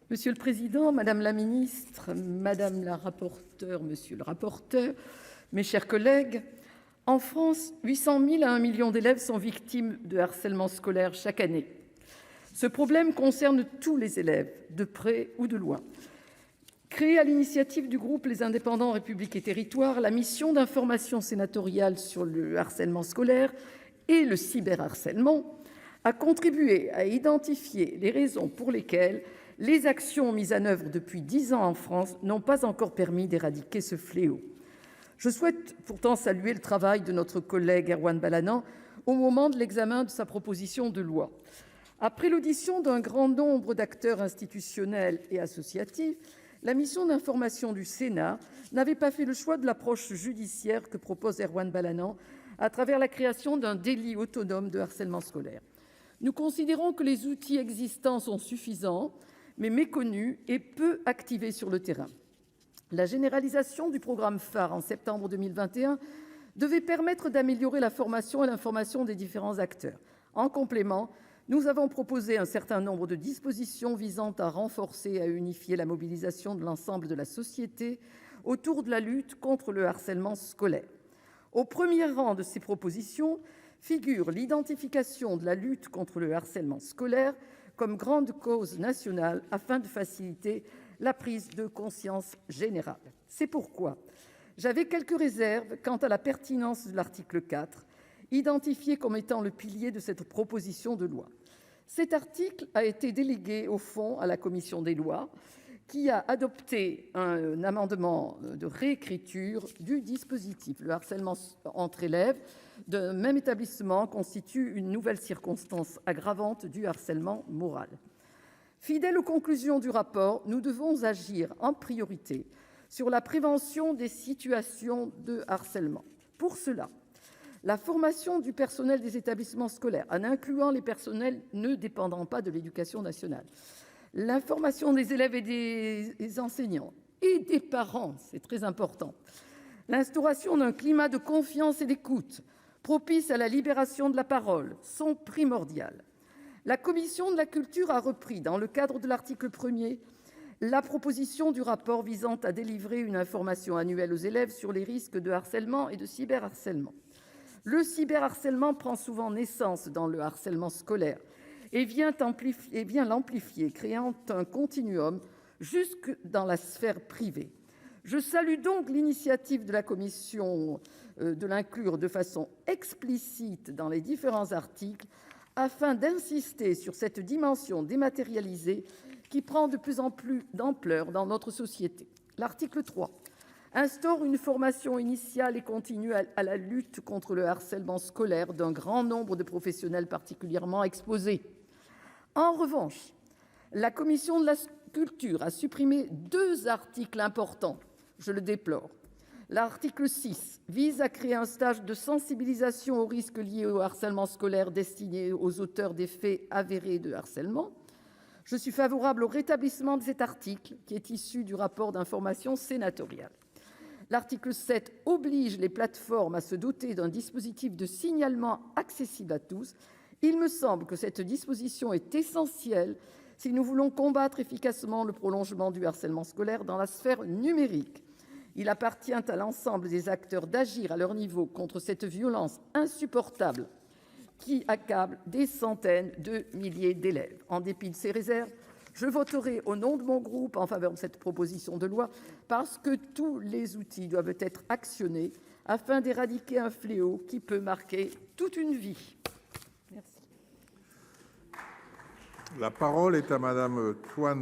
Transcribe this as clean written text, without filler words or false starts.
Monsieur le président, madame la ministre, madame la rapporteure, monsieur le rapporteur, mes chers collègues, en France, 800 000 à 1 million d'élèves sont victimes de harcèlement scolaire chaque année. Ce problème concerne tous les élèves, de près ou de loin. Créée à l'initiative du groupe Les Indépendants - République et Territoires, la mission d'information sénatoriale sur le harcèlement scolaire et le cyberharcèlement a contribué à identifier les raisons pour lesquelles les actions mises en œuvre depuis 10 ans en France n'ont pas encore permis d'éradiquer ce fléau. Je souhaite pourtant saluer le travail de notre collègue Erwan Balanant au moment de l'examen de sa proposition de loi. Après l'audition d'un grand nombre d'acteurs institutionnels et associatifs, la mission d'information du Sénat n'avait pas fait le choix de l'approche judiciaire que propose Erwan Balanant à travers la création d'un délit autonome de harcèlement scolaire. Nous considérons que les outils existants sont suffisants, mais méconnus et peu activés sur le terrain. La généralisation du programme phare en septembre 2021 devait permettre d'améliorer la formation et l'information des différents acteurs. En complément, nous avons proposé un certain nombre de dispositions visant à renforcer et à unifier la mobilisation de l'ensemble de la société autour de la lutte contre le harcèlement scolaire. Au premier rang de ces propositions figure l'identification de la lutte contre le harcèlement scolaire comme grande cause nationale afin de faciliter la prise de conscience générale. C'est pourquoi j'avais quelques réserves quant à la pertinence de l'article 4, identifié comme étant le pilier de cette proposition de loi. Cet article a été délégué au fond à la commission des lois, qui a adopté un amendement de réécriture du dispositif. Le harcèlement entre élèves d'un même établissement constitue une nouvelle circonstance aggravante du harcèlement moral. Fidèles aux conclusions du rapport, nous devons agir en priorité sur la prévention des situations de harcèlement. Pour cela, la formation du personnel des établissements scolaires, en incluant les personnels ne dépendant pas de l'éducation nationale, l'information des élèves et des enseignants et des parents, c'est très important, l'instauration d'un climat de confiance et d'écoute propice à la libération de la parole sont primordiales. La commission de la culture a repris, dans le cadre de l'article 1er, la proposition du rapport visant à délivrer une information annuelle aux élèves sur les risques de harcèlement et de cyberharcèlement. Le cyberharcèlement prend souvent naissance dans le harcèlement scolaire et vient l'amplifier, créant un continuum jusque dans la sphère privée. Je salue donc l'initiative de la commission de l'inclure de façon explicite dans les différents articles afin d'insister sur cette dimension dématérialisée qui prend de plus en plus d'ampleur dans notre société. L'article 3 instaure une formation initiale et continue à la lutte contre le harcèlement scolaire d'un grand nombre de professionnels particulièrement exposés. En revanche, la commission de la culture a supprimé 2 articles importants. Je le déplore. L'article 6 vise à créer un stage de sensibilisation aux risques liés au harcèlement scolaire destiné aux auteurs des faits avérés de harcèlement. Je suis favorable au rétablissement de cet article, qui est issu du rapport d'information sénatorial. L'article 7 oblige les plateformes à se doter d'un dispositif de signalement accessible à tous. Il me semble que cette disposition est essentielle si nous voulons combattre efficacement le prolongement du harcèlement scolaire dans la sphère numérique. Il appartient à l'ensemble des acteurs d'agir à leur niveau contre cette violence insupportable qui accable des centaines de milliers d'élèves. En dépit de ces réserves, je voterai au nom de mon groupe en faveur de cette proposition de loi parce que tous les outils doivent être actionnés afin d'éradiquer un fléau qui peut marquer toute une vie. Merci. La parole est à Madame Toine